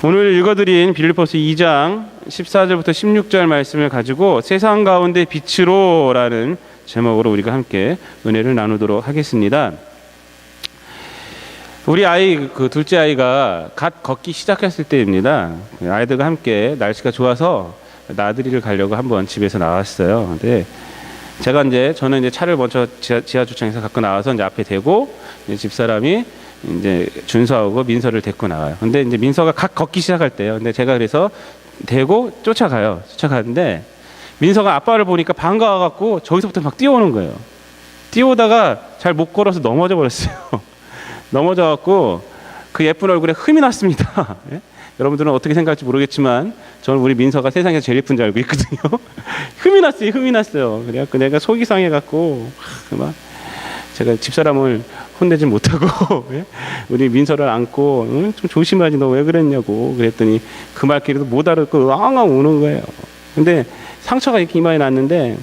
오늘 읽어드린 빌립보서 2장 14절부터 16절 말씀을 가지고 세상 가운데 빛으로 라는 제목으로 우리가 함께 은혜를 나누도록 하겠습니다. 우리 아이, 둘째 아이가 갓 걷기 시작했을 때입니다. 아이들과 함께 날씨가 좋아서 나들이를 가려고 한번 집에서 나왔어요. 근데 저는 이제 차를 먼저 지하 주차장에서 갖고 나와서 이제 앞에 대고 이제 집사람이 이제 준서하고 민서를 데리고 나와요. 근데 이제 민서가 갓 걷기 시작할 때요. 근데 제가 그래서 대고 쫓아가는데 민서가 아빠를 보니까 반가워갖고 저기서부터 막 뛰어오는 거예요. 뛰어오다가 잘 못 걸어서 넘어져 버렸어요. 넘어져갖고 그 예쁜 얼굴에 흠이 났습니다. 예? 여러분들은 어떻게 생각할지 모르겠지만 저는 우리 민서가 세상에서 제일 예쁜 줄 알고 있거든요. 흠이 났어요. 그래갖고 내가 속이 상해갖고 막 제가 집사람을 혼내지 못하고 우리 민서를 안고 좀 조심하지 너 왜 그랬냐고 그랬더니 그 말귀리도 못 알아듣고 앙앙 우는 거예요. 근데 상처가 이렇게 이마에 났는데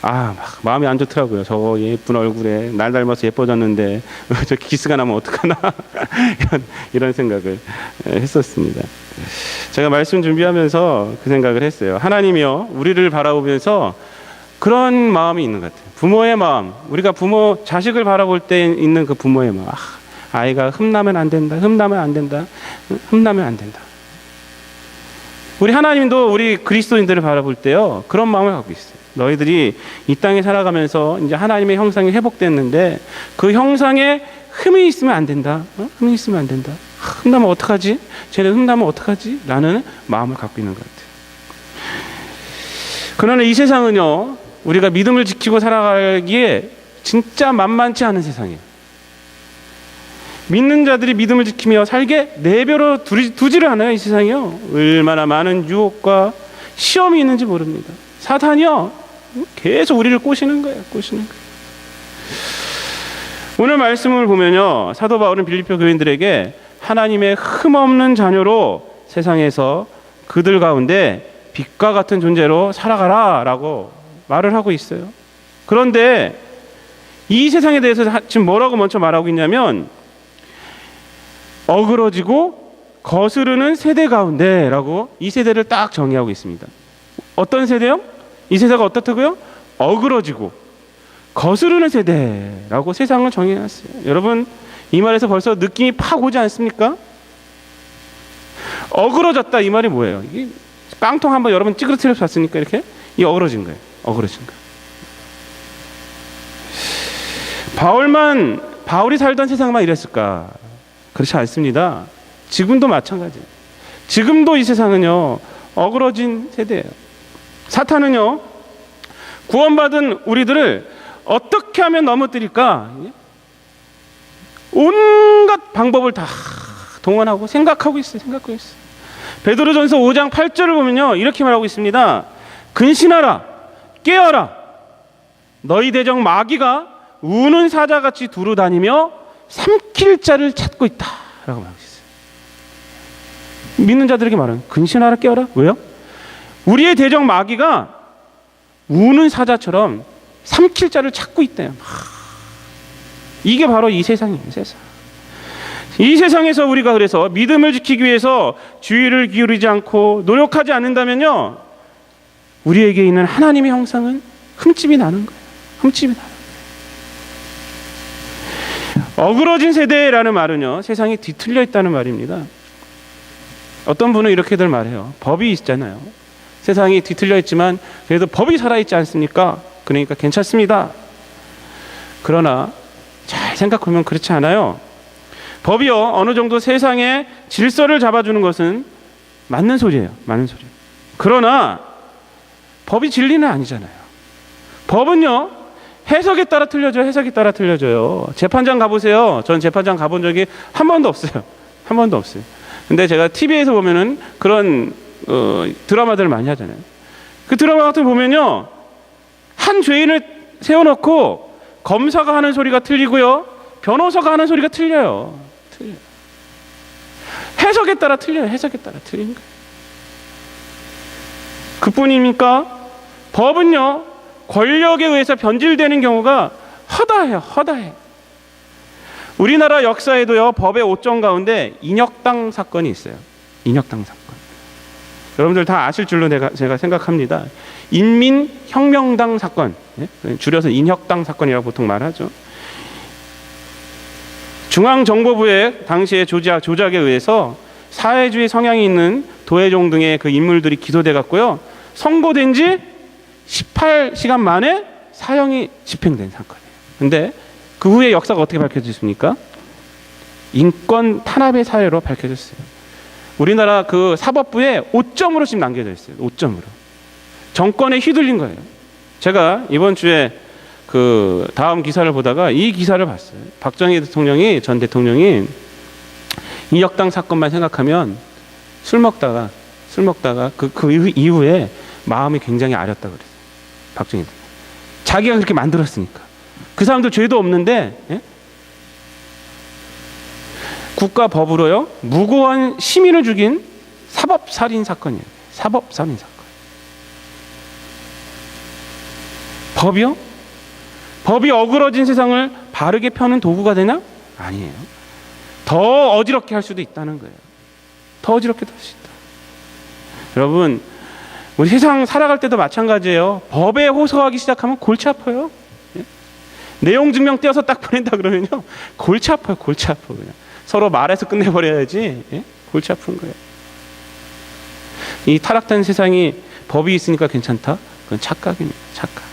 막 마음이 안 좋더라고요. 저 예쁜 얼굴에 날 닮아서 예뻐졌는데 저 기스가 나면 어떡하나 이런 생각을 했었습니다. 제가 말씀 준비하면서 그 생각을 했어요. 하나님이요 우리를 바라보면서 그런 마음이 있는 것 같아요. 부모의 마음, 우리가 자식을 바라볼 때 있는 그 부모의 마음. 아이가 흠나면 안 된다. 우리 하나님도 우리 그리스도인들을 바라볼 때요 그런 마음을 갖고 있어요. 너희들이 이 땅에 살아가면서 이제 하나님의 형상이 회복됐는데 그 형상에 흠이 있으면 안 된다. 흠나면 어떡하지? 쟤네 흠나면 어떡하지? 라는 마음을 갖고 있는 것 같아요. 그러나 이 세상은요 우리가 믿음을 지키고 살아가기에 진짜 만만치 않은 세상이에요. 믿는 자들이 믿음을 지키며 살게 내버려 두지를 않아요. 이 세상이요 얼마나 많은 유혹과 시험이 있는지 모릅니다. 사탄이요 계속 우리를 꼬시는 거예요. 오늘 말씀을 보면요 사도 바울은 빌립보 교인들에게 하나님의 흠없는 자녀로 세상에서 그들 가운데 빛과 같은 존재로 살아가라 라고 말을 하고 있어요. 그런데 이 세상에 대해서 지금 뭐라고 먼저 말하고 있냐면 어그러지고 거스르는 세대 가운데 라고 이 세대를 딱 정의하고 있습니다. 어떤 세대요? 이 세대가 어떻다고요? 어그러지고 거스르는 세대라고 세상을 정의해놨어요. 여러분 이 말에서 벌써 느낌이 팍 오지 않습니까? 어그러졌다 이 말이 뭐예요? 이게 깡통 한번 여러분 찌그러뜨려서 봤으니까 이렇게 이 어그러진 거예요. 바울이 살던 세상만 이랬을까? 그렇지 않습니다. 지금도 마찬가지예요. 지금도 이 세상은요 어그러진 세대예요. 사탄은요 구원받은 우리들을 어떻게 하면 넘어뜨릴까? 온갖 방법을 다 동원하고 생각하고 있어요. 베드로전서 5장 8절을 보면요 이렇게 말하고 있습니다. 근신하라 깨어라 너희 대적 마귀가 우는 사자같이 두루 다니며 삼킬 자를 찾고 있다 라고 말하고 있어요. 믿는 자들에게 말하는 근신하라 깨어라. 왜요? 우리의 대적 마귀가 우는 사자처럼 삼킬 자를 찾고 있대요. 이게 바로 이 세상이에요. 이 세상에서 우리가 그래서 믿음을 지키기 위해서 주의를 기울이지 않고 노력하지 않는다면요 우리에게 있는 하나님의 형상은 흠집이 나는 거예요. 어그러진 세대라는 말은요 세상이 뒤틀려 있다는 말입니다. 어떤 분은 이렇게들 말해요. 법이 있잖아요. 세상이 뒤틀려 있지만 그래도 법이 살아있지 않습니까? 그러니까 괜찮습니다. 그러나 잘 생각하면 그렇지 않아요. 법이요 어느 정도 세상의 질서를 잡아주는 것은 맞는 소리예요. 그러나 법이 진리는 아니잖아요. 법은요 해석에 따라 틀려져요. 재판장 가보세요. 전 재판장 가본 적이 한 번도 없어요. 근데 제가 TV에서 보면은 그런 드라마들을 많이 하잖아요. 그 드라마 같은 거 보면요 한 죄인을 세워놓고 검사가 하는 소리가 틀리고요 변호사가 하는 소리가 틀려요. 해석에 따라 틀린 거예요. 그뿐입니까? 법은요 권력에 의해서 변질되는 경우가 허다해요. 우리나라 역사에도요 법의 5점 가운데 인혁당 사건이 있어요. 인혁당 사건. 여러분들 다 아실 줄로 제가 생각합니다. 인민혁명당 사건, 줄여서 인혁당 사건이라고 보통 말하죠. 중앙정보부의 당시의 조작에 의해서 사회주의 성향이 있는 도혜종 등의 그 인물들이 기소돼 갔고요. 선고된 지 18시간 만에 사형이 집행된 사건이에요. 근데 그 후에 역사가 어떻게 밝혀졌습니까? 인권 탄압의 사회로 밝혀졌어요. 우리나라 그 사법부에 5점으로 지금 남겨져 있어요. 5점으로. 정권에 휘둘린 거예요. 제가 이번 주에 그 다음 기사를 보다가 이 기사를 봤어요. 박정희 대통령이, 전 대통령이 인혁당 사건만 생각하면 술 먹다가 그 이후에 마음이 굉장히 아렸다 그랬어요. 박정희 대통령. 자기가 그렇게 만들었으니까. 그 사람들 죄도 없는데, 예? 국가 법으로요 무고한 시민을 죽인 사법살인 사건이에요. 사법살인 사건. 법이요? 법이 어그러진 세상을 바르게 펴는 도구가 되냐? 아니에요. 더 어지럽게 할 수도 있다는 거예요. 더 어지럽게 할 수 있다. 여러분, 우리 세상 살아갈 때도 마찬가지예요. 법에 호소하기 시작하면 골치 아파요. 예? 내용 증명 떼어서 딱 보낸다 그러면요 골치 아파요. 골치 아파. 그냥 서로 말해서 끝내버려야지. 예? 골치 아픈 거예요. 이 타락된 세상이 법이 있으니까 괜찮다? 그건 착각입니다. 착각.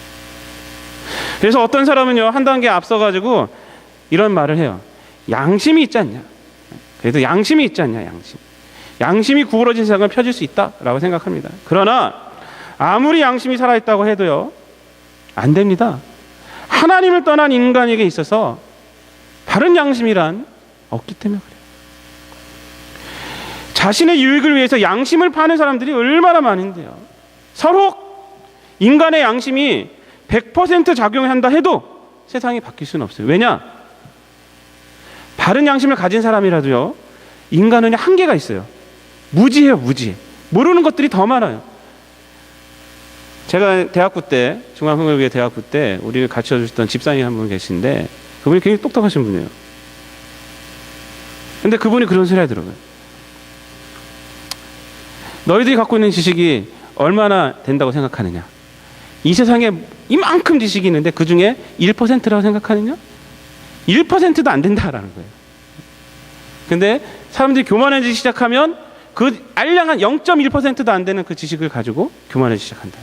그래서 어떤 사람은요 한 단계 앞서가지고 이런 말을 해요. 양심이 있지 않냐? 그래도 양심이 있지 않냐? 양심이 구부러진 세상을 펴질 수 있다라고 생각합니다. 그러나 아무리 양심이 살아있다고 해도요 안 됩니다. 하나님을 떠난 인간에게 있어서 바른 양심이란 없기 때문에 그래요. 자신의 유익을 위해서 양심을 파는 사람들이 얼마나 많은데요. 서로 인간의 양심이 100% 작용한다 해도 세상이 바뀔 수는 없어요. 왜냐? 바른 양심을 가진 사람이라도요 인간은 한계가 있어요. 무지해요. 무지해. 모르는 것들이 더 많아요. 제가 대학부 때, 중앙성교회 대학부 때 우리를 가르쳐 주셨던 집사님 한 분 계신데 그분이 굉장히 똑똑하신 분이에요. 근데 그분이 그런 소리 하더라고요. 너희들이 갖고 있는 지식이 얼마나 된다고 생각하느냐? 이 세상에 이만큼 지식이 있는데 그 중에 1%라고 생각하느냐? 1%도 안 된다라는 거예요. 근데 사람들이 교만해지기 시작하면 그 알량한 0.1%도 안 되는 그 지식을 가지고 교만해지기 시작한다.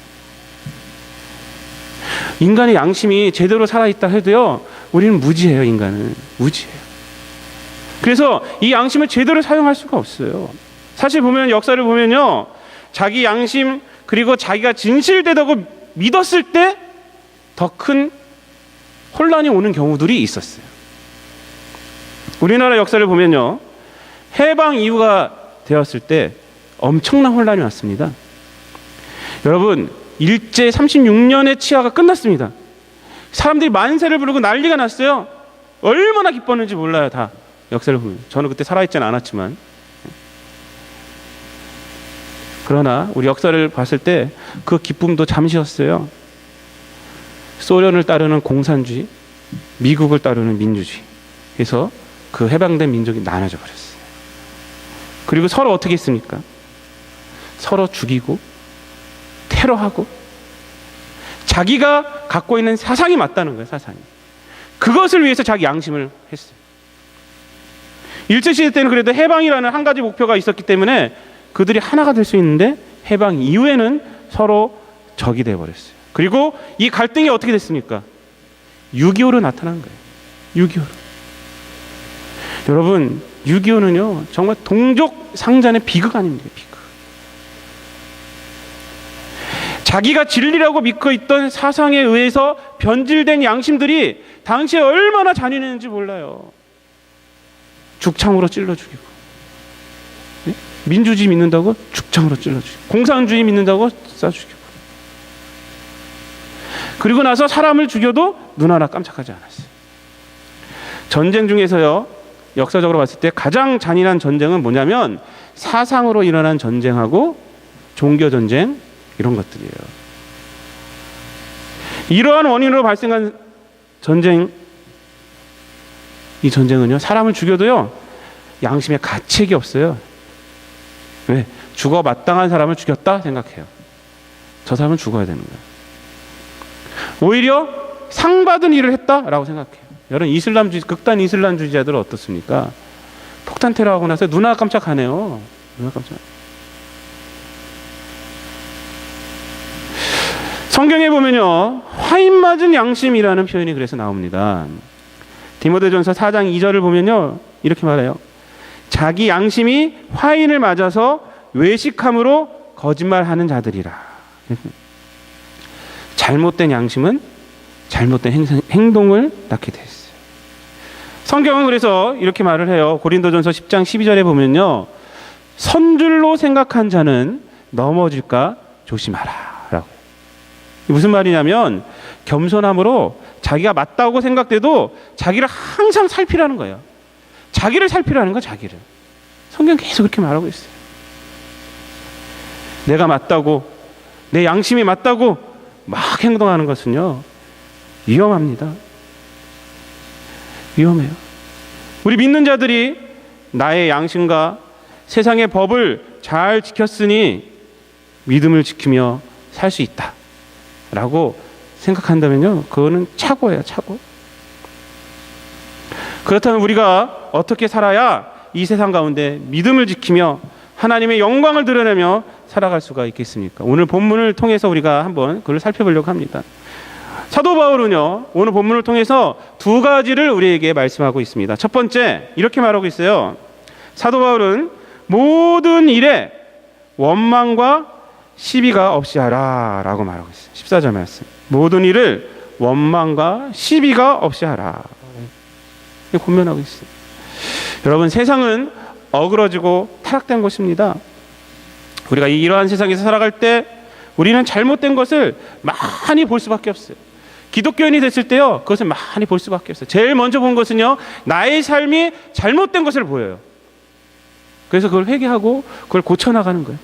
인간의 양심이 제대로 살아있다 해도요 우리는 무지해요. 인간은 무지해요. 그래서 이 양심을 제대로 사용할 수가 없어요. 사실 보면 역사를 보면요 자기 양심 그리고 자기가 진실되다고 믿었을 때 더 큰 혼란이 오는 경우들이 있었어요. 우리나라 역사를 보면요 해방 이후가 되었을 때 엄청난 혼란이 왔습니다. 여러분 일제 36년의 치하가 끝났습니다. 사람들이 만세를 부르고 난리가 났어요. 얼마나 기뻤는지 몰라요. 다 역사를 보면. 저는 그때 살아있지는 않았지만 그러나 우리 역사를 봤을 때 그 기쁨도 잠시였어요. 소련을 따르는 공산주의, 미국을 따르는 민주주의. 그래서 그 해방된 민족이 나눠져 버렸어요. 그리고 서로 어떻게 했습니까? 서로 죽이고 테러하고 자기가 갖고 있는 사상이 맞다는 거예요. 사상이. 그것을 위해서 자기 양심을 했어요. 일제시대 때는 그래도 해방이라는 한 가지 목표가 있었기 때문에 그들이 하나가 될 수 있는데 해방 이후에는 서로 적이 되어버렸어요. 그리고 이 갈등이 어떻게 됐습니까? 6.25로 나타난 거예요. 6.25로. 여러분 6.25는요 정말 동족 상잔의 비극 아닙니까? 비극. 자기가 진리라고 믿고 있던 사상에 의해서 변질된 양심들이 당시에 얼마나 잔인했는지 몰라요. 죽창으로 찔러 죽이고, 네? 민주주의 믿는다고 죽창으로 찔러 죽이고, 공산주의 믿는다고 쏴 죽이고, 그리고 나서 사람을 죽여도 눈 하나 깜짝하지 않았어요. 전쟁 중에서요 역사적으로 봤을 때 가장 잔인한 전쟁은 뭐냐면 사상으로 일어난 전쟁하고 종교 전쟁 이런 것들이에요. 이러한 원인으로 발생한 전쟁, 이 전쟁은요 사람을 죽여도요 양심에 가책이 없어요. 왜? 죽어 마땅한 사람을 죽였다 생각해요. 저 사람은 죽어야 되는 거예요. 오히려 상 받은 일을 했다라고 생각해요. 여러분, 극단 이슬람주의자들은 어떻습니까? 폭탄 테러하고 나서 눈알 깜짝하네요. 눈알 깜짝. 성경에 보면요, 화인 맞은 양심이라는 표현이 그래서 나옵니다. 디모데전서 4장 2절을 보면요, 이렇게 말해요. 자기 양심이 화인을 맞아서 외식함으로 거짓말하는 자들이라. 잘못된 양심은 잘못된 행동을 낳게 돼 있어요. 성경은 그래서 이렇게 말을 해요. 고린도전서 10장 12절에 보면요, 선줄로 생각한 자는 넘어질까 조심하라 라고. 무슨 말이냐면 겸손함으로 자기가 맞다고 생각돼도 자기를 항상 살피라는 거예요. 자기를 살피라는 거야, 자기를. 성경 계속 그렇게 말하고 있어요. 내가 맞다고, 내 양심이 맞다고 막 행동하는 것은요, 위험합니다. 위험해요. 우리 믿는 자들이 나의 양심과 세상의 법을 잘 지켰으니 믿음을 지키며 살 수 있다 라고 생각한다면요, 그거는 착오예요, 착오. 그렇다면 우리가 어떻게 살아야 이 세상 가운데 믿음을 지키며 하나님의 영광을 드러내며 살아갈 수가 있겠습니까? 오늘 본문을 통해서 우리가 한번 그걸 살펴보려고 합니다. 사도 바울은요, 오늘 본문을 통해서 두 가지를 우리에게 말씀하고 있습니다. 첫 번째, 이렇게 말하고 있어요. 사도 바울은 모든 일에 원망과 시비가 없이 하라 라고 말하고 있어요. 14절 말씀. 모든 일을 원망과 시비가 없이 하라. 권면하고 있어요. 여러분, 세상은 어그러지고 타락된 것입니다. 우리가 이러한 세상에서 살아갈 때 우리는 잘못된 것을 많이 볼 수밖에 없어요. 기독교인이 됐을 때요, 그것을 많이 볼 수밖에 없어요. 제일 먼저 본 것은요, 나의 삶이 잘못된 것을 보여요. 그래서 그걸 회개하고 그걸 고쳐나가는 거예요.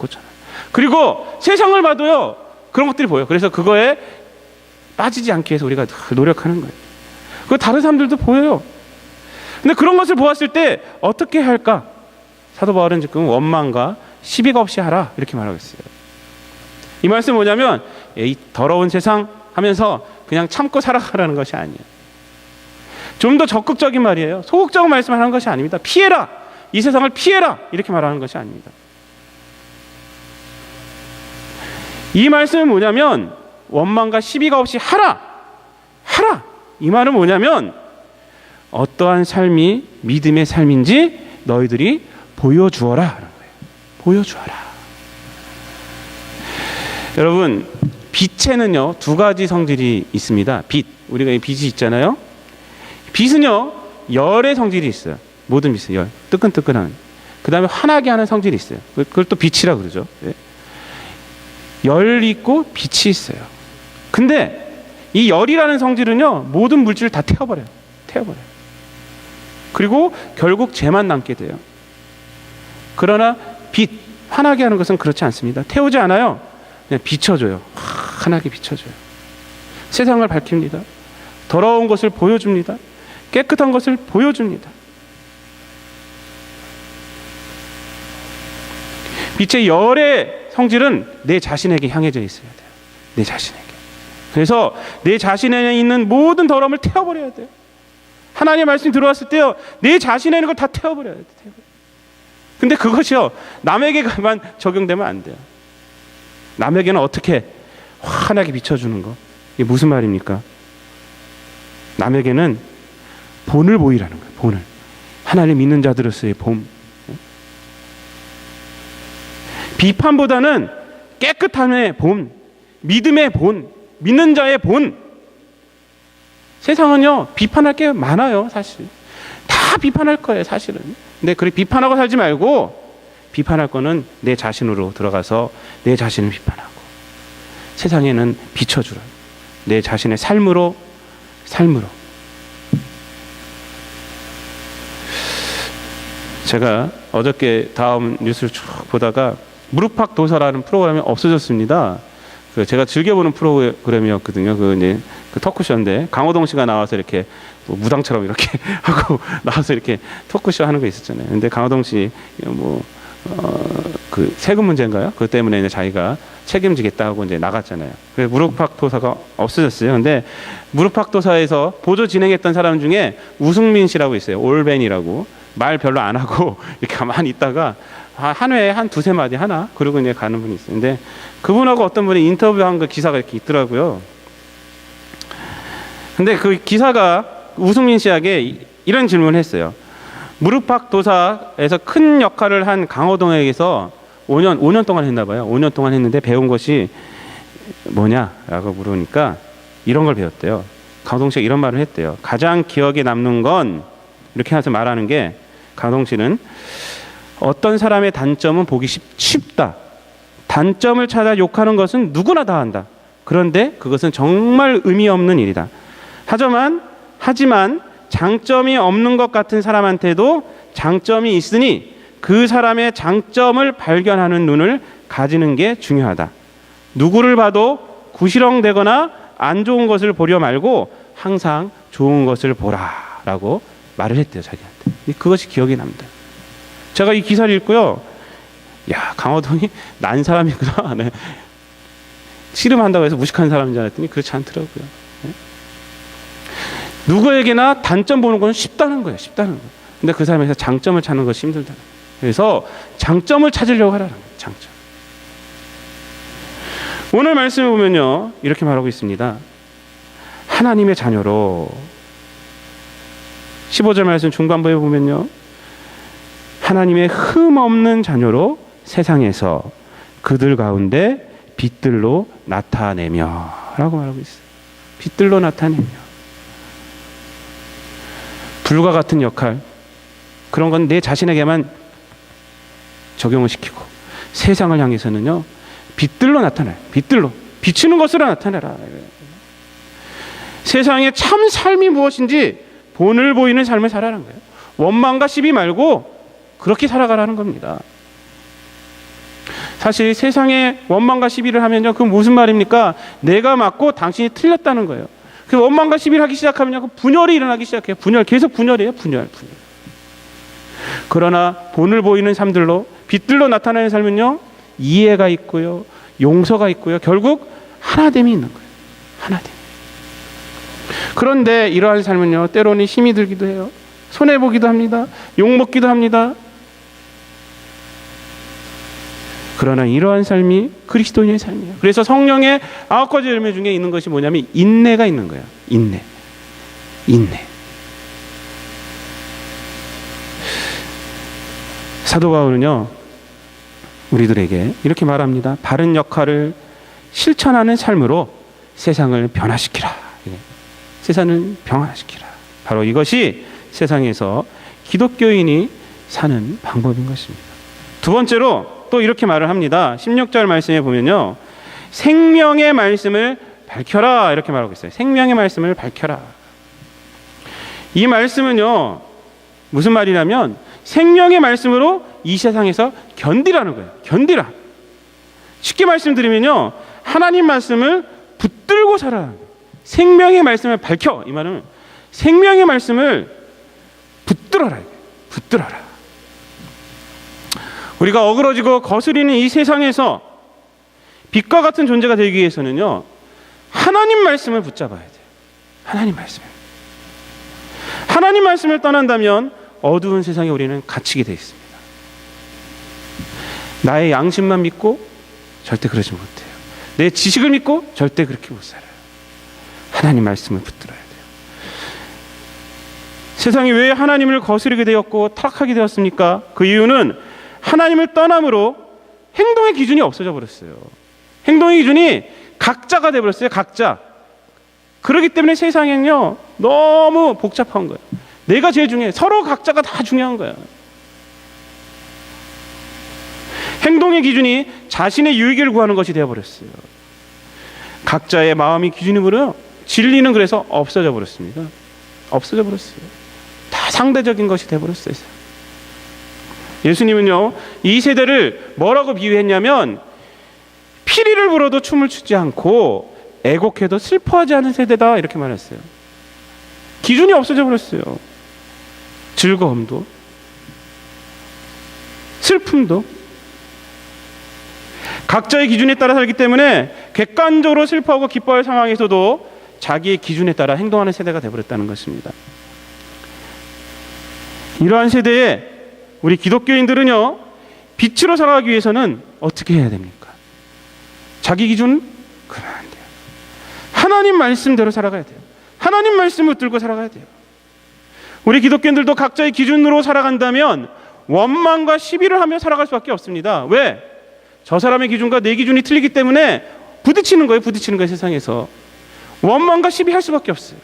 그리고 세상을 봐도요, 그런 것들이 보여요. 그래서 그거에 빠지지 않기 위해서 우리가 늘 노력하는 거예요. 그거 다른 사람들도 보여요. 근데 그런 것을 보았을 때 어떻게 할까? 사도 바울은 지금 원망과 시비가 없이 하라 이렇게 말하고 있어요. 이 말씀은 뭐냐면, 이 더러운 세상 하면서 그냥 참고 살아가라는 것이 아니에요. 좀 더 적극적인 말이에요. 소극적인 말씀을 하는 것이 아닙니다. 피해라, 이 세상을 피해라 이렇게 말하는 것이 아닙니다. 이 말씀은 뭐냐면, 원망과 시비가 없이 하라 이 말은 뭐냐면, 어떠한 삶이 믿음의 삶인지 너희들이 보여주어라 하는 거예요. 보여주어라. 여러분, 빛에는요, 두 가지 성질이 있습니다. 빛, 우리가 이 빛이 있잖아요. 빛은요, 열의 성질이 있어요. 모든 빛은 열, 뜨끈뜨끈한. 그 다음에 환하게 하는 성질이 있어요. 그걸 또 빛이라 그러죠. 열이 있고 빛이 있어요. 근데 이 열이라는 성질은요, 모든 물질을 다 태워버려요. 그리고 결국 죄만 남게 돼요. 그러나 빛, 환하게 하는 것은 그렇지 않습니다. 태우지 않아요. 그냥 비춰줘요. 환하게 비춰줘요. 세상을 밝힙니다. 더러운 것을 보여줍니다. 깨끗한 것을 보여줍니다. 빛의 열의 성질은 내 자신에게 향해져 있어야 돼요. 내 자신에게. 그래서 내 자신에 있는 모든 더러움을 태워버려야 돼요. 하나님의 말씀이 들어왔을 때요, 내 자신에 있는 걸 다 태워버려야 돼요. 근데 그것이요, 남에게만 적용되면 안 돼요. 남에게는 어떻게 환하게 비춰주는 거, 이게 무슨 말입니까? 남에게는 본을 보이라는 거예요. 본을. 하나님 믿는 자들로서의 본. 비판보다는 깨끗함의 본, 믿음의 본, 믿는 자의 본. 세상은요, 비판할 게 많아요. 사실 다 비판할 거예요, 사실은. 근데 그렇게 비판하고 살지 말고, 비판할 거는 내 자신으로 들어가서 내 자신을 비판하고, 세상에는 비춰주라. 내 자신의 삶으로. 제가 어저께 다음 뉴스를 쭉 보다가 무릎팍 도사라는 프로그램이 없어졌습니다. 제가 즐겨보는 프로그램이었거든요. 그 토크쇼인데 강호동 씨가 나와서 이렇게 무당처럼 이렇게 하고 나와서 이렇게 토크쇼 하는 거 있었잖아요. 근데 강호동 씨 그 세금 문제인가요? 그것 때문에 이제 자기가 책임지겠다고 이제 나갔잖아요. 그래서 무릎팍도사가 없어졌어요. 근데 무릎팍도사에서 보조 진행했던 사람 중에 우승민 씨라고 있어요. 올벤이라고. 말 별로 안 하고 이렇게 가만히 있다가 한 회에 한 두세 마디 하나 그러고 이제 가는 분이 있어요. 근데 그분하고 어떤 분이 인터뷰한 그 기사가 이렇게 있더라고요. 근데 그 기사가 우승민 씨에게 이런 질문을 했어요. 무릎팍도사에서 큰 역할을 한 강호동에게서 5년 동안 했나 봐요. 5년 동안 했는데 배운 것이 뭐냐라고 물으니까 이런 걸 배웠대요. 강호동 씨가 이런 말을 했대요. 가장 기억에 남는 건 이렇게 해서 말하는 게 강호동 씨는 어떤 사람의 단점은 보기 쉽다. 단점을 찾아 욕하는 것은 누구나 다 한다. 그런데 그것은 정말 의미 없는 일이다. 하지만 장점이 없는 것 같은 사람한테도 장점이 있으니 그 사람의 장점을 발견하는 눈을 가지는 게 중요하다. 누구를 봐도 구시렁대거나 안 좋은 것을 보려 말고 항상 좋은 것을 보라라고 말을 했대요, 자기한테. 그것이 기억에 남다. 제가 이 기사를 읽고요. 야, 강호동이 난 사람이구나. 네. 씨름한다고 해서 무식한 사람인 줄 알았더니 그렇지 않더라고요. 네. 누구에게나 단점 보는 건 쉽다는 거예요. 쉽다는 거예요. 근데 그 사람에서 장점을 찾는 것이 힘들다. 그래서 장점을 찾으려고 하라는 거예요. 장점. 오늘 말씀을 보면요. 이렇게 말하고 있습니다. 하나님의 자녀로 15절 말씀 중반부에 보면요. 하나님의 흠 없는 자녀로 세상에서 그들 가운데 빛들로 나타내며 라고 말하고 있어요. 빛들로 나타내며. 불과 같은 역할, 그런 건 내 자신에게만 적용을 시키고 세상을 향해서는요. 빛들로 나타나요. 빛들로. 비추는 것으로 나타내라. 세상의 참 삶이 무엇인지 본을 보이는 삶을 살아라는 거예요. 원망과 시비 말고 그렇게 살아가라는 겁니다. 사실 세상에 원망과 시비를 하면요. 그건 무슨 말입니까? 내가 맞고 당신이 틀렸다는 거예요. 그 원망과 시비를 하기 시작하면요. 분열이 일어나기 시작해요. 계속 분열이에요. 분열. 그러나 본을 보이는 삶들로 빛들로 나타나는 삶은요. 이해가 있고요. 용서가 있고요. 결국 하나됨이 있는 거예요. 하나됨. 그런데 이러한 삶은요. 때로는 힘이 들기도 해요. 손해보기도 합니다. 욕먹기도 합니다. 그러나 이러한 삶이 그리스도인의 삶이에요. 그래서 성령의 9가지 열매 중에 있는 것이 뭐냐면 인내가 있는 거예요. 인내. 사도 바울은요. 우리들에게 이렇게 말합니다. 바른 역할을 실천하는 삶으로 세상을 변화시키라. 세상을 변화시키라. 바로 이것이 세상에서 기독교인이 사는 방법인 것입니다. 두 번째로 또 이렇게 말을 합니다. 16절 말씀에 보면요. 생명의 말씀을 밝혀라 이렇게 말하고 있어요. 생명의 말씀을 밝혀라. 이 말씀은요. 무슨 말이냐면 생명의 말씀으로 이 세상에서 견디라는 거예요. 견디라. 쉽게 말씀드리면요. 하나님 말씀을 붙들고 살아라는 거예요. 생명의 말씀을 밝혀. 이 말은 생명의 말씀을 붙들어라. 붙들어라. 우리가 어그러지고 거스리는 이 세상에서 빛과 같은 존재가 되기 위해서는요. 하나님 말씀을 붙잡아야 돼요. 하나님 말씀을. 하나님 말씀을 떠난다면 어두운 세상에 우리는 갇히게 되어 있습니다. 나의 양심만 믿고 절대 그러지 못해요. 내 지식을 믿고 절대 그렇게 못 살아요. 하나님 말씀을 붙들어야 돼요. 세상이 왜 하나님을 거스르게 되었고 타락하게 되었습니까? 그 이유는 하나님을 떠남으로 행동의 기준이 없어져 버렸어요. 행동의 기준이 각자가 되어버렸어요. 각자. 그렇기 때문에 세상엔요 너무 복잡한 거예요. 내가 제일 중요해. 서로 각자가 다 중요한 거야. 행동의 기준이 자신의 유익을 구하는 것이 되어버렸어요. 각자의 마음이 기준이므로 진리는 그래서 없어져 버렸습니다. 없어져 버렸어요. 다 상대적인 것이 되어버렸어요. 예수님은요 이 세대를 뭐라고 비유했냐면 피리를 불어도 춤을 추지 않고 애곡해도 슬퍼하지 않은 세대다 이렇게 말했어요. 기준이 없어져 버렸어요. 즐거움도 슬픔도 각자의 기준에 따라 살기 때문에 객관적으로 슬퍼하고 기뻐할 상황에서도 자기의 기준에 따라 행동하는 세대가 되어버렸다는 것입니다. 이러한 세대에 우리 기독교인들은요, 빛으로 살아가기 위해서는 어떻게 해야 됩니까? 자기 기준? 그러면 안 돼요. 하나님 말씀대로 살아가야 돼요. 하나님 말씀을 붙들고 살아가야 돼요. 우리 기독교인들도 각자의 기준으로 살아간다면 원망과 시비를 하며 살아갈 수밖에 없습니다. 왜? 저 사람의 기준과 내 기준이 틀리기 때문에 부딪히는 거예요. 세상에서. 원망과 시비할 수밖에 없어요.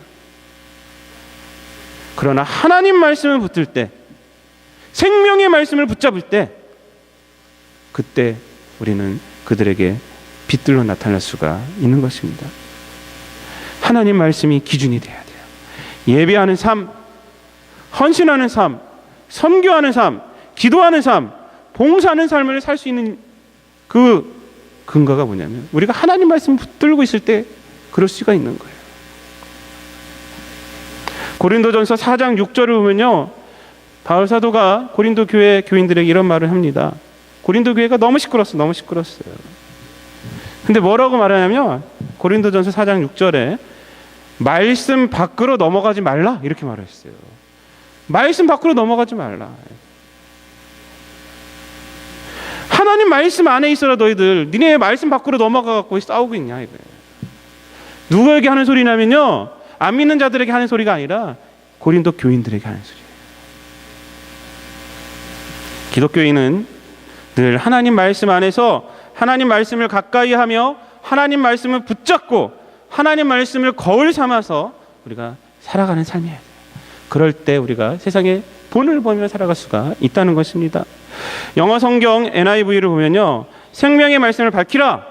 그러나 하나님 말씀을 붙들 때, 생명의 말씀을 붙잡을 때, 그때 우리는 그들에게 빛들로 나타날 수가 있는 것입니다. 하나님 말씀이 기준이 돼야 돼요. 예배하는 삶, 헌신하는 삶, 선교하는 삶, 기도하는 삶, 봉사하는 삶을 살 수 있는 그 근거가 뭐냐면 우리가 하나님 말씀을 붙들고 있을 때 그럴 수가 있는 거예요. 고린도전서 4장 6절을 보면요, 바울 사도가 고린도 교회 교인들에게 이런 말을 합니다. 고린도 교회가 너무 시끄러웠어요. 근데 뭐라고 말하냐면 고린도전서 4장 6절에 말씀 밖으로 넘어가지 말라 이렇게 말했어요. 말씀 밖으로 넘어가지 말라. 하나님 말씀 안에 있어라. 너희들 니네 말씀 밖으로 넘어가갖고 싸우고 있냐 이거예요. 누구에게 하는 소리냐면요, 안 믿는 자들에게 하는 소리가 아니라 고린도 교인들에게 하는 소리예요. 기독교인은 늘 하나님 말씀 안에서 하나님 말씀을 가까이 하며 하나님 말씀을 붙잡고 하나님 말씀을 거울 삼아서 우리가 살아가는 삶이에요. 그럴 때 우리가 세상에 본을 보며 살아갈 수가 있다는 것입니다. 영어 성경 NIV를 보면요, 생명의 말씀을 밝히라,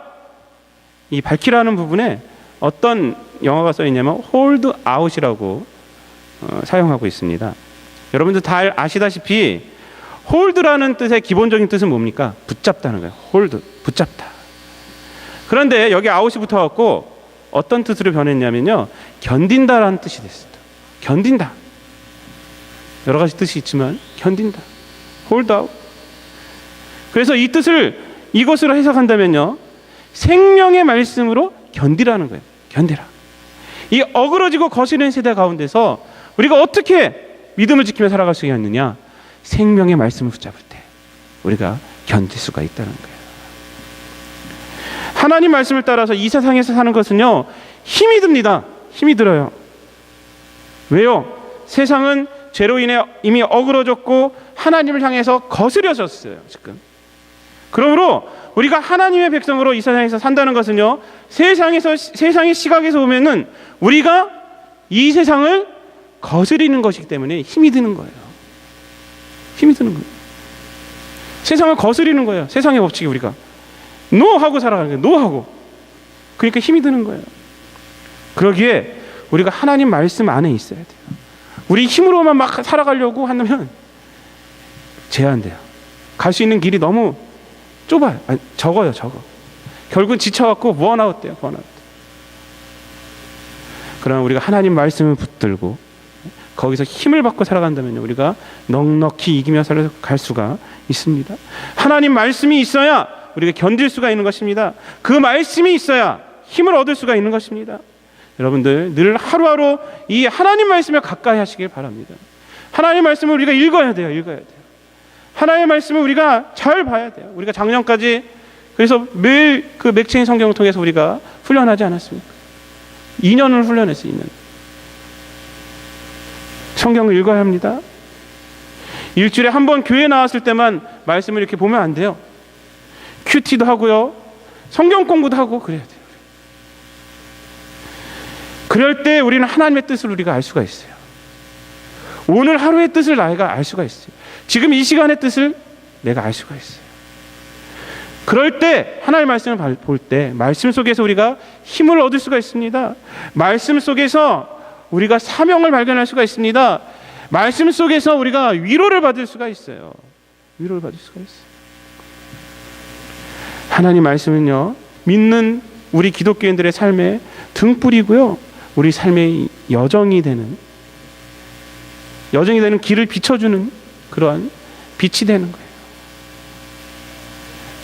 이 밝히라는 부분에 어떤 영어가 써 있냐면 hold out이라고 사용하고 있습니다. 여러분들 다 아시다시피 hold라는 뜻의 기본적인 뜻은 뭡니까? 붙잡다는 거예요. hold, 붙잡다. 그런데 여기 out이 붙어갖고 어떤 뜻으로 변했냐면요, 견딘다라는 뜻이 됐어요. 견딘다. 여러 가지 뜻이 있지만 견딘다. hold out. 그래서 이 뜻을 이것으로 해석한다면요, 생명의 말씀으로 견디라는 거예요. 견디라. 이 어그러지고 거스르는 세대 가운데서 우리가 어떻게 믿음을 지키며 살아갈 수 있느냐? 생명의 말씀을 붙잡을 때 우리가 견딜 수가 있다는 거예요. 하나님 말씀을 따라서 이 세상에서 사는 것은요, 힘이 듭니다. 힘이 들어요. 왜요? 세상은 죄로 인해 이미 어그러졌고 하나님을 향해서 거스려졌어요. 지금. 그러므로 우리가 하나님의 백성으로 이 세상에서 산다는 것은요, 세상의 시각에서 보면은 우리가 이 세상을 거스리는 것이기 때문에 힘이 드는 거예요. 힘이 드는 거예요. 세상을 거스리는 거예요. 세상의 법칙이 우리가 노하고 살아가는 거예요. 노하고. 그러니까 힘이 드는 거예요. 그러기에 우리가 하나님 말씀 안에 있어야 돼요. 우리 힘으로만 막 살아가려고 한다면 제한돼요. 갈 수 있는 길이 너무 좁아요. 아니, 적어요. 결국은 지쳐갖고 번아웃 돼요. 그러나 우리가 하나님 말씀을 붙들고 거기서 힘을 받고 살아간다면 우리가 넉넉히 이기며 살아갈 수가 있습니다. 하나님 말씀이 있어야 우리가 견딜 수가 있는 것입니다. 그 말씀이 있어야 힘을 얻을 수가 있는 것입니다. 여러분들 늘 하루하루 이 하나님 말씀을 가까이 하시길 바랍니다. 하나님 말씀을 우리가 읽어야 돼요. 하나님의 말씀을 우리가 잘 봐야 돼요. 우리가 작년까지 그래서 매일 그 맥체인 성경을 통해서 우리가 훈련하지 않았습니까? 2년을 훈련했어요. 2년. 성경을 읽어야 합니다. 일주일에 한 번 교회 나왔을 때만 말씀을 이렇게 보면 안 돼요. 큐티도 하고요, 성경 공부도 하고 그래야 돼요. 그럴 때 우리는 하나님의 뜻을 우리가 알 수가 있어요. 오늘 하루의 뜻을 내가 알 수가 있어요. 지금 이 시간의 뜻을 내가 알 수가 있어요. 그럴 때 하나님의 말씀을 볼 때 말씀 속에서 우리가 힘을 얻을 수가 있습니다. 말씀 속에서 우리가 사명을 발견할 수가 있습니다. 말씀 속에서 우리가 위로를 받을 수가 있어요. 위로를 받을 수가 있어요. 하나님 말씀은요, 믿는 우리 기독교인들의 삶의 등불이고요, 우리 삶의 여정이 되는 길을 비춰주는 그러한 빛이 되는 거예요.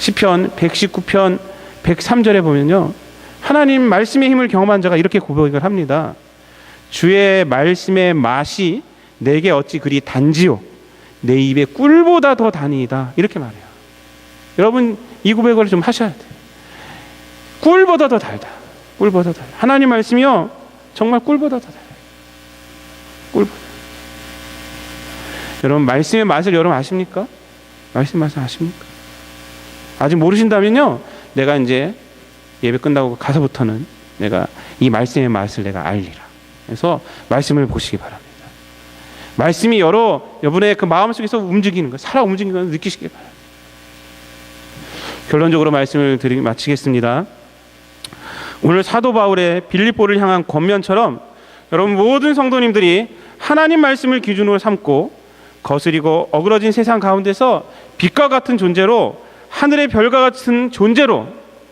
시편 119편 103절에 보면요, 하나님 말씀의 힘을 경험한 자가 이렇게 고백을 합니다. 주의 말씀의 맛이 내게 어찌 그리 단지요, 내 입에 꿀보다 더 다니이다, 이렇게 말해요. 여러분, 이 고백을 좀 하셔야 돼요. 꿀보다 더 달다. 꿀보다 더 달다. 하나님 말씀이요, 정말 꿀보다 더 달아요. 꿀보다. 여러분, 말씀의 맛을 여러분 아십니까? 말씀의 맛을 아십니까? 아직 모르신다면요, 내가 이제 예배 끝나고 가서부터는 내가 이 말씀의 맛을 내가 알리라. 그래서 말씀을 보시기 바랍니다. 말씀이 여러분의 그 마음속에서 움직이는 거, 살아 움직이는 걸 느끼시기 바랍니다. 결론적으로 말씀을 마치겠습니다. 오늘 사도 바울의 빌립보를 향한 권면처럼 여러분 모든 성도님들이 하나님 말씀을 기준으로 삼고 거스리고 어그러진 세상 가운데서 빛과 같은 존재로, 하늘의 별과 같은 존재로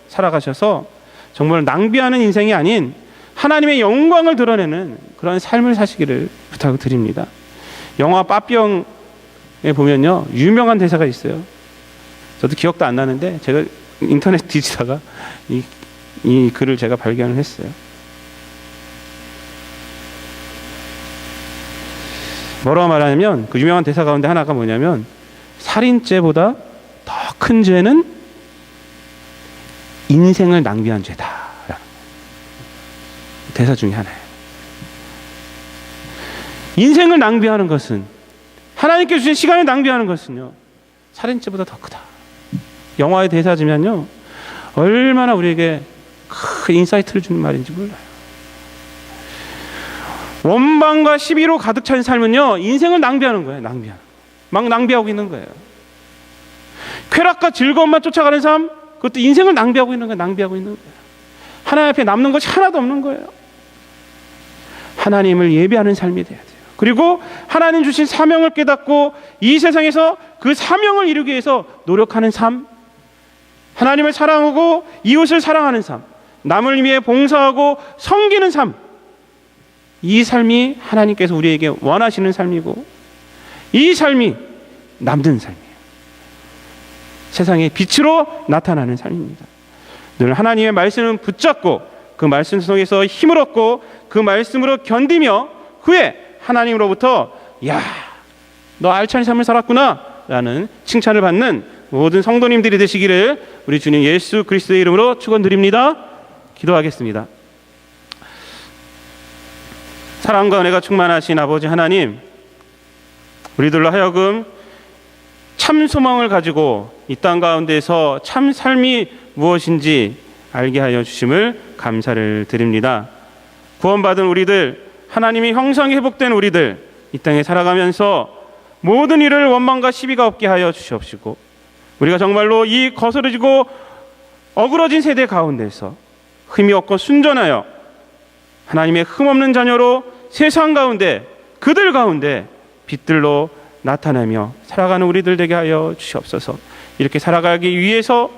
살아가셔서 정말 낭비하는 인생이 아닌 하나님의 영광을 드러내는 그런 삶을 사시기를 부탁드립니다. 영화 빠삐용에 보면요, 유명한 대사가 있어요. 저도 기억도 안 나는데 제가 인터넷 뒤지다가 이 글을 제가 발견을 했어요. 뭐라고 말하냐면, 그 유명한 대사 가운데 하나가 뭐냐면, 살인죄보다 더 큰 죄는 인생을 낭비한 죄다. 대사 중에 하나예요. 인생을 낭비하는 것은, 하나님께 주신 시간을 낭비하는 것은요, 살인죄보다 더 크다. 영화의 대사지만요, 얼마나 우리에게 큰 인사이트를 주는 말인지 몰라요. 원망과 시비로 가득 찬 삶은요, 인생을 낭비하는 거예요. 막 낭비하고 있는 거예요. 쾌락과 즐거움만 쫓아가는 삶, 그것도 인생을 낭비하고 있는 거예요. 하나님 앞에 남는 것이 하나도 없는 거예요. 하나님을 예배하는 삶이 돼야 돼요. 그리고 하나님 주신 사명을 깨닫고 이 세상에서 그 사명을 이루기 위해서 노력하는 삶, 하나님을 사랑하고 이웃을 사랑하는 삶, 남을 위해 봉사하고 섬기는 삶, 이 삶이 하나님께서 우리에게 원하시는 삶이고, 이 삶이 남는 삶이에요. 세상의 빛으로 나타나는 삶입니다. 늘 하나님의 말씀을 붙잡고 그 말씀 속에서 힘을 얻고 그 말씀으로 견디며 후에 하나님으로부터 야, 너 알찬 삶을 살았구나 라는 칭찬을 받는 모든 성도님들이 되시기를 우리 주님 예수 그리스도의 이름으로 축원드립니다. 기도하겠습니다. 사랑과 은혜가 충만하신 아버지 하나님, 우리들로 하여금 참 소망을 가지고 이 땅 가운데서 참 삶이 무엇인지 알게 하여 주심을 감사를 드립니다. 구원받은 우리들, 하나님이 형상이 회복된 우리들, 이 땅에 살아가면서 모든 일을 원망과 시비가 없게 하여 주시옵시고, 우리가 정말로 이 거스러지고 어그러진 세대 가운데서 흠이 없고 순전하여 하나님의 흠없는 자녀로 세상 가운데, 그들 가운데 빛들로 나타내며 살아가는 우리들 되게 하여 주시옵소서. 이렇게 살아가기 위해서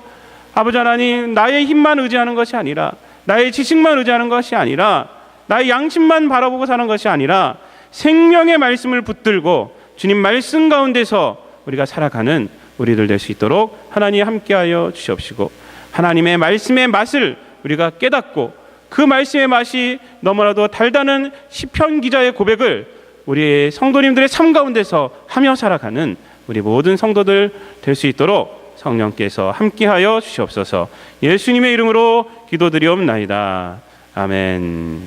아버지 하나님, 나의 힘만 의지하는 것이 아니라, 나의 지식만 의지하는 것이 아니라, 나의 양심만 바라보고 사는 것이 아니라 생명의 말씀을 붙들고 주님 말씀 가운데서 우리가 살아가는 우리들 될 수 있도록 하나님 함께하여 주시옵시고, 하나님의 말씀의 맛을 우리가 깨닫고 그 말씀의 맛이 너무나도 달다는 시편 기자의 고백을 우리 성도님들의 삶 가운데서 하며 살아가는 우리 모든 성도들 될 수 있도록 성령께서 함께하여 주시옵소서. 예수님의 이름으로 기도드리옵나이다. 아멘.